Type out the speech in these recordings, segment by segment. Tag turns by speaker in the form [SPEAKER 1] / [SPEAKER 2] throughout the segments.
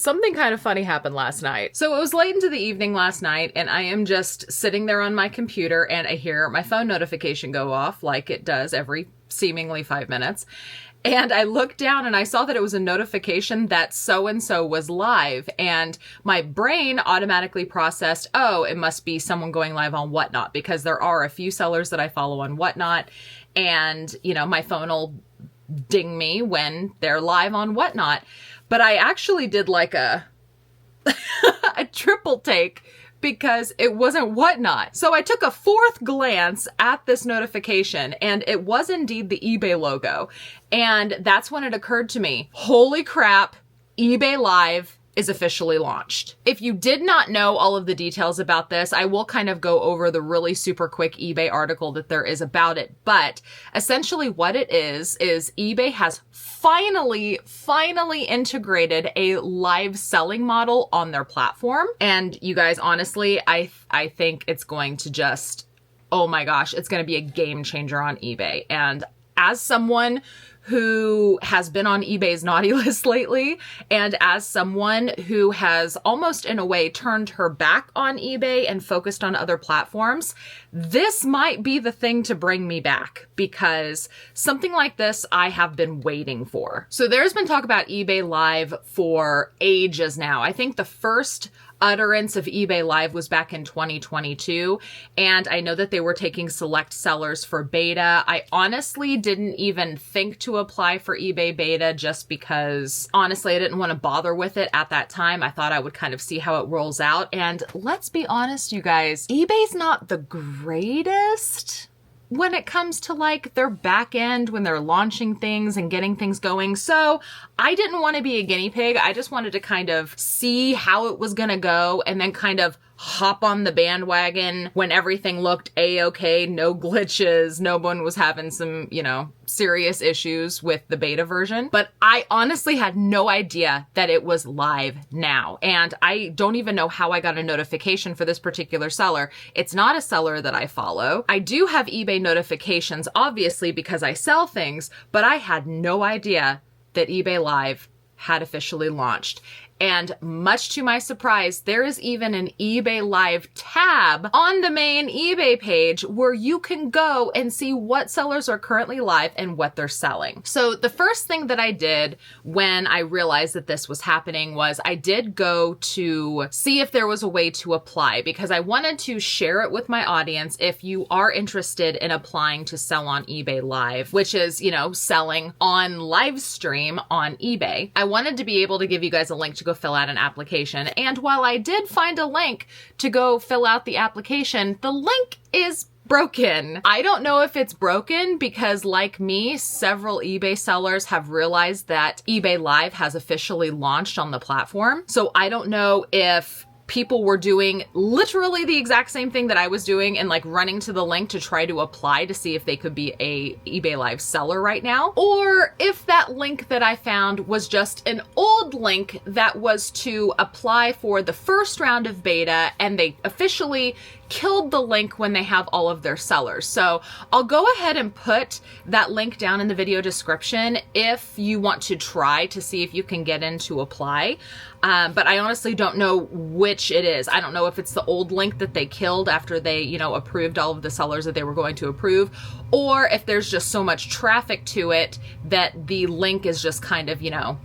[SPEAKER 1] something kind of funny happened last night. So it was late into the evening last night, and I am just sitting there on my computer, and I hear my phone notification go off like it does every seemingly 5 minutes. And I looked down and I saw that it was a notification that so-and-so was live. And my brain automatically processed, oh, it must be someone going live on Whatnot, because there are a few sellers that I follow on Whatnot. And, you know, my phone will ding me when they're live on Whatnot. But I actually did like a triple take, because it wasn't Whatnot. So I took a fourth glance at this notification, and it was indeed the eBay logo. And that's when it occurred to me, holy crap, eBay Live is officially launched. If you did not know all of the details about this, I will kind of go over the really super quick eBay article that there is about it. But essentially what it is eBay has finally integrated a live selling model on their platform. And you guys, honestly, I think it's going to just, oh my gosh, it's going to be a game changer on eBay. And as someone who has been on eBay's naughty list lately, and as someone who has almost in a way turned her back on eBay and focused on other platforms, this might be the thing to bring me back, because something like this I have been waiting for. So there's been talk about eBay Live for ages now. I think the first utterance of eBay Live was back in 2022, and I know that they were taking select sellers for beta. I honestly didn't even think to apply for eBay beta, just because honestly I didn't want to bother with it at that time. I thought I would kind of see how it rolls out, and let's be honest, you guys, eBay's not the greatest when it comes to like their back end when they're launching things and getting things going. So I didn't want to be a guinea pig. I just wanted to kind of see how it was going to go, and then kind of hop on the bandwagon when everything looked a-okay, no glitches, no one was having some, you know, serious issues with the beta version. But I honestly had no idea that it was live now. And I don't even know how I got a notification for this particular seller. It's not a seller that I follow. I do have eBay notifications, obviously, because I sell things, but I had no idea that eBay Live had officially launched. And much to my surprise, there is even an eBay Live tab on the main eBay page where you can go and see what sellers are currently live and what they're selling. So the first thing that I did when I realized that this was happening was I did go to see if there was a way to apply, because I wanted to share it with my audience if you are interested in applying to sell on eBay Live, which is, you know, selling on live stream on eBay. I wanted to be able to give you guys a link to go fill out an application. And while I did find a link to go fill out the application, the link is broken. I don't know if it's broken because, like me, several eBay sellers have realized that eBay Live has officially launched on the platform. So I don't know if people were doing literally the exact same thing that I was doing and like running to the link to try to apply to see if they could be a eBay Live seller right now, or if that link that I found was just an old link that was to apply for the first round of beta and they officially killed the link when they have all of their sellers. So I'll go ahead and put that link down in the video description if you want to try to see if you can get in to apply. But I honestly don't know which it is. I don't know if it's the old link that they killed after they, you know, approved all of the sellers that they were going to approve, or if there's just so much traffic to it that the link is just kind of, you know,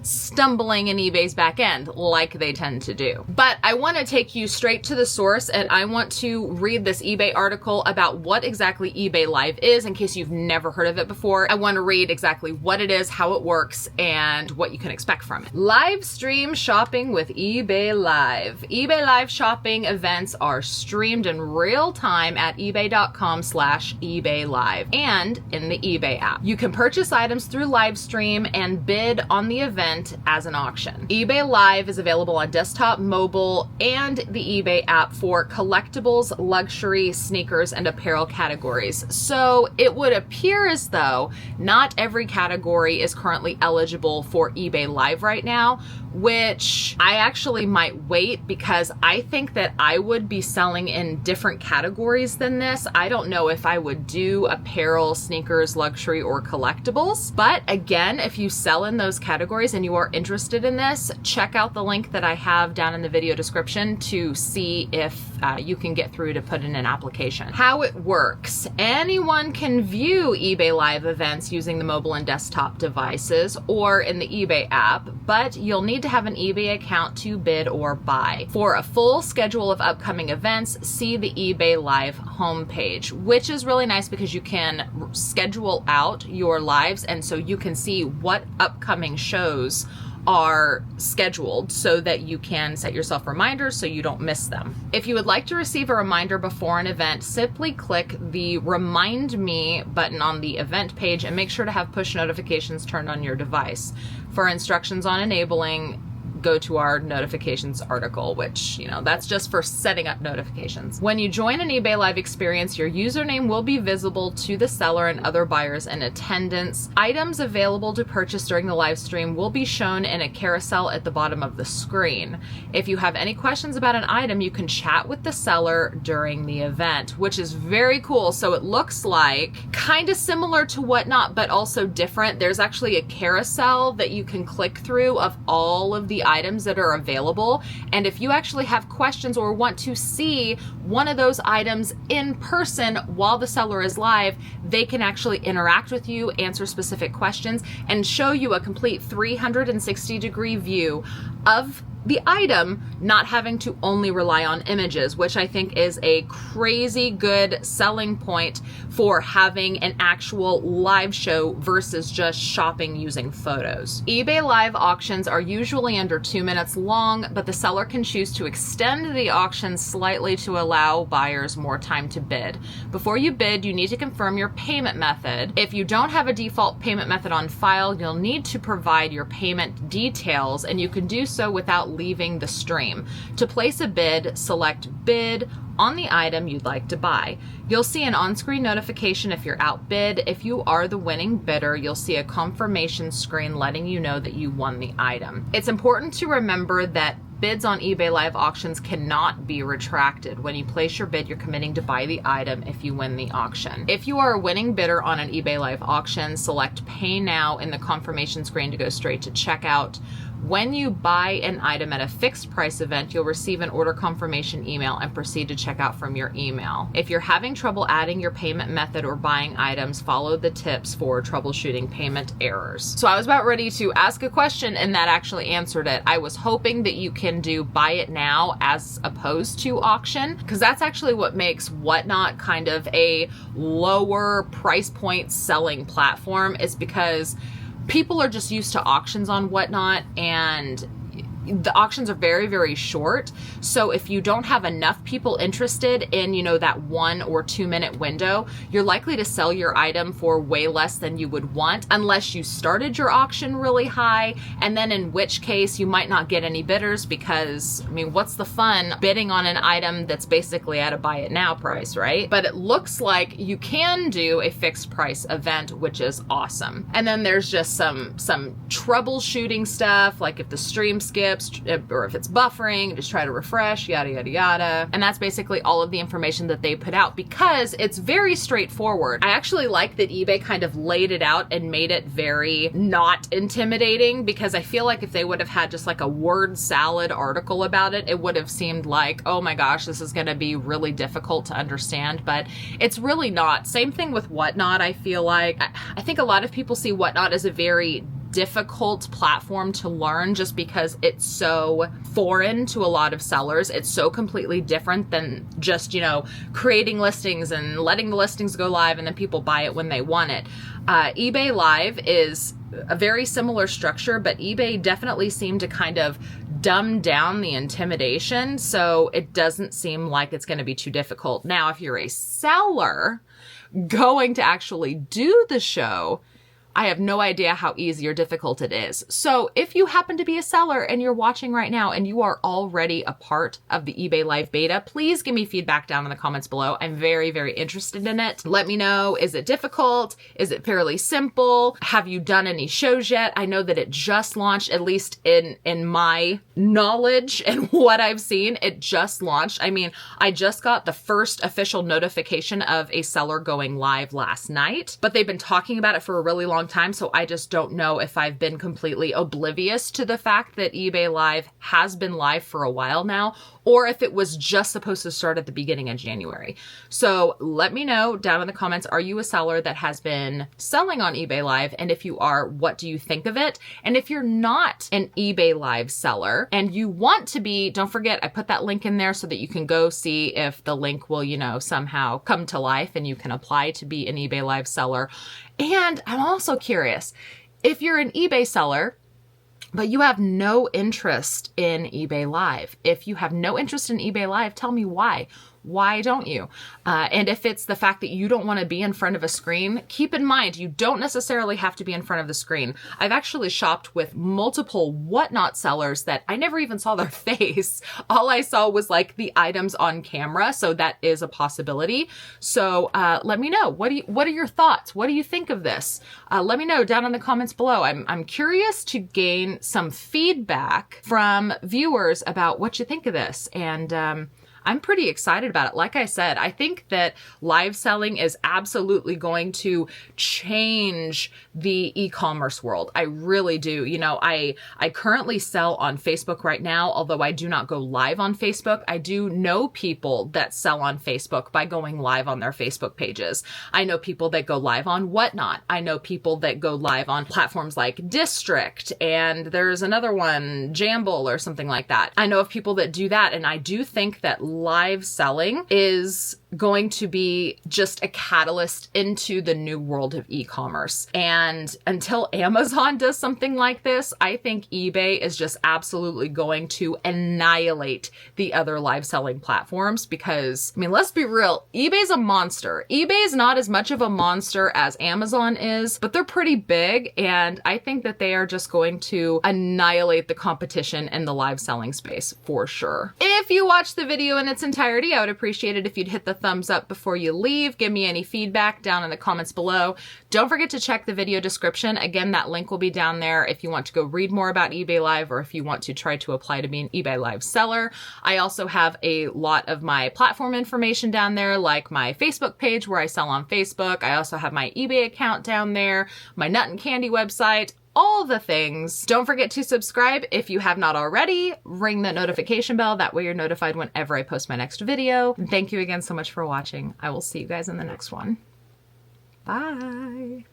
[SPEAKER 1] stumbling in eBay's back end like they tend to do. But I want to take you straight to the source, and I want to read this eBay article about what exactly eBay Live is in case you've never heard of it before. I want to read exactly what it is, how it works, and what you can expect from it. Live stream shopping with eBay Live. eBay Live shopping events are streamed in real time at ebay.com/eBay Live and in the eBay app. You can purchase items through live stream and bid on the event as an auction. eBay Live is available on desktop, mobile, and the eBay app for collectibles, luxury, sneakers, and apparel categories. So it would appear as though not every category is currently eligible for eBay Live right now, which I actually might wait because I think that I would be selling in different categories than this. I don't know if I would do apparel, sneakers, luxury, or collectibles. But again, if you sell in those categories and and you are interested in this, check out the link that I have down in the video description to see if you can get through to put in an application. How it works. Anyone can view eBay Live events using the mobile and desktop devices or in the eBay app, but you'll need to have an eBay account to bid or buy. For a full schedule of upcoming events, see the eBay Live homepage, which is really nice because you can schedule out your lives, and so you can see what upcoming shows are scheduled so that you can set yourself reminders so you don't miss them. If you would like to receive a reminder before an event, simply click the Remind Me button on the event page and make sure to have push notifications turned on your device. For instructions on enabling, go to our notifications article, which, you know, that's just for setting up notifications. When you join an eBay Live experience, your username will be visible to the seller and other buyers in attendance. Items available to purchase during the live stream will be shown in a carousel at the bottom of the screen. If you have any questions about an item, you can chat with the seller during the event, which is very cool. So it looks like kind of similar to Whatnot, but also different. There's actually a carousel that you can click through of all of the items that are available. And if you actually have questions or want to see one of those items in person while the seller is live, they can actually interact with you, answer specific questions, and show you a complete 360-degree view of the item, not having to only rely on images, which I think is a crazy good selling point for having an actual live show versus just shopping using photos. eBay Live auctions are usually under 2 minutes long, but the seller can choose to extend the auction slightly to allow buyers more time to bid. Before you bid, you need to confirm your payment method. If you don't have a default payment method on file, you'll need to provide your payment details, and you can do so without leaving the stream. To place a bid, select Bid on the item you'd like to buy. You'll see an on-screen notification if you're outbid. If you are the winning bidder, you'll see a confirmation screen letting you know that you won the item. It's important to remember that bids on eBay Live auctions cannot be retracted. When you place your bid, you're committing to buy the item if you win the auction. If you are a winning bidder on an eBay Live auction, select Pay Now in the confirmation screen to go straight to checkout. When you buy an item at a fixed price event, you'll receive an order confirmation email and proceed to check out from your email. If you're having trouble adding your payment method or buying items, follow the tips for troubleshooting payment errors. So I was about ready to ask a question and that actually answered it. I was hoping that you can do buy it now as opposed to auction, because that's actually what makes Whatnot kind of a lower price point selling platform, is because people are just used to auctions on Whatnot, and the auctions are very, very short. So if you don't have enough people interested in, you know, that 1 or 2 minute window, you're likely to sell your item for way less than you would want, unless you started your auction really high, and then in which case you might not get any bidders, because, I mean, what's the fun bidding on an item that's basically at a buy it now price, right? But it looks like you can do a fixed price event, which is awesome. And then there's just some troubleshooting stuff, like if the stream skips or if it's buffering, just try to refresh, yada, yada, yada. And that's basically all of the information that they put out, because it's very straightforward. I actually like that eBay kind of laid it out and made it very not intimidating, because I feel like if they would have had just like a word salad article about it, it would have seemed like, oh my gosh, this is going to be really difficult to understand, but it's really not. Same thing with Whatnot. I feel like, I think a lot of people see Whatnot as a very difficult platform to learn, just because it's so foreign to a lot of sellers. It's so completely different than just, you know, creating listings and letting the listings go live and then people buy it when they want it. eBay Live is a very similar structure, but eBay definitely seemed to kind of dumb down the intimidation, so it doesn't seem like it's going to be too difficult. Now, if you're a seller going to actually do the show, I have no idea how easy or difficult it is. So if you happen to be a seller and you're watching right now and you are already a part of the eBay Live beta, please give me feedback down in the comments below. I'm very, very interested in it. Let me know, is it difficult? Is it fairly simple? Have you done any shows yet? I know that it just launched, at least in my knowledge and what I've seen, it just launched. I mean, I just got the first official notification of a seller going live last night, but they've been talking about it for a really long long time, so I just don't know if I've been completely oblivious to the fact that eBay Live has been live for a while now, or if it was just supposed to start at the beginning of January. So let me know down in the comments, are you a seller that has been selling on eBay Live? And if you are, what do you think of it? And if you're not an eBay Live seller and you want to be, don't forget, I put that link in there so that you can go see if the link will, you know, somehow come to life and you can apply to be an eBay Live seller. And I'm also curious, if you're an eBay seller, but you have no interest in eBay Live. If you have no interest in eBay Live, tell me why. Why don't you? And if it's the fact that you don't want to be in front of a screen, keep in mind, you don't necessarily have to be in front of the screen. I've actually shopped with multiple whatnot sellers that I never even saw their face. All I saw was like the items on camera. So that is a possibility. So let me know. What are your thoughts? What do you think of this? Let me know down in the comments below. I'm curious to gain some feedback from viewers about what you think of this. And I'm pretty excited about it. Like I said, I think that live selling is absolutely going to change the e-commerce world. I really do. You know, I currently sell on Facebook right now, although I do not go live on Facebook. I do know people that sell on Facebook by going live on their Facebook pages. I know people that go live on Whatnot. I know people that go live on platforms like District, and there's another one, Jamble or something like that. I know of people that do that, and I do think that live selling is going to be just a catalyst into the new world of e-commerce. And until Amazon does something like this, I think eBay is just absolutely going to annihilate the other live selling platforms because, I mean, let's be real, eBay's a monster. eBay is not as much of a monster as Amazon is, but they're pretty big, and I think that they are just going to annihilate the competition in the live selling space for sure. If you watched the video in its entirety, I would appreciate it if you'd hit the thumbs up before you leave. Give me any feedback down in the comments below. Don't forget to check the video description. Again, that link will be down there if you want to go read more about eBay Live or if you want to try to apply to be an eBay Live seller. I also have a lot of my platform information down there, like my Facebook page where I sell on Facebook. I also have my eBay account down there, my Nut and Candy website, all the things. Don't forget to subscribe if you have not already. Ring the notification bell. That way you're notified whenever I post my next video. And thank you again so much for watching. I will see you guys in the next one. Bye.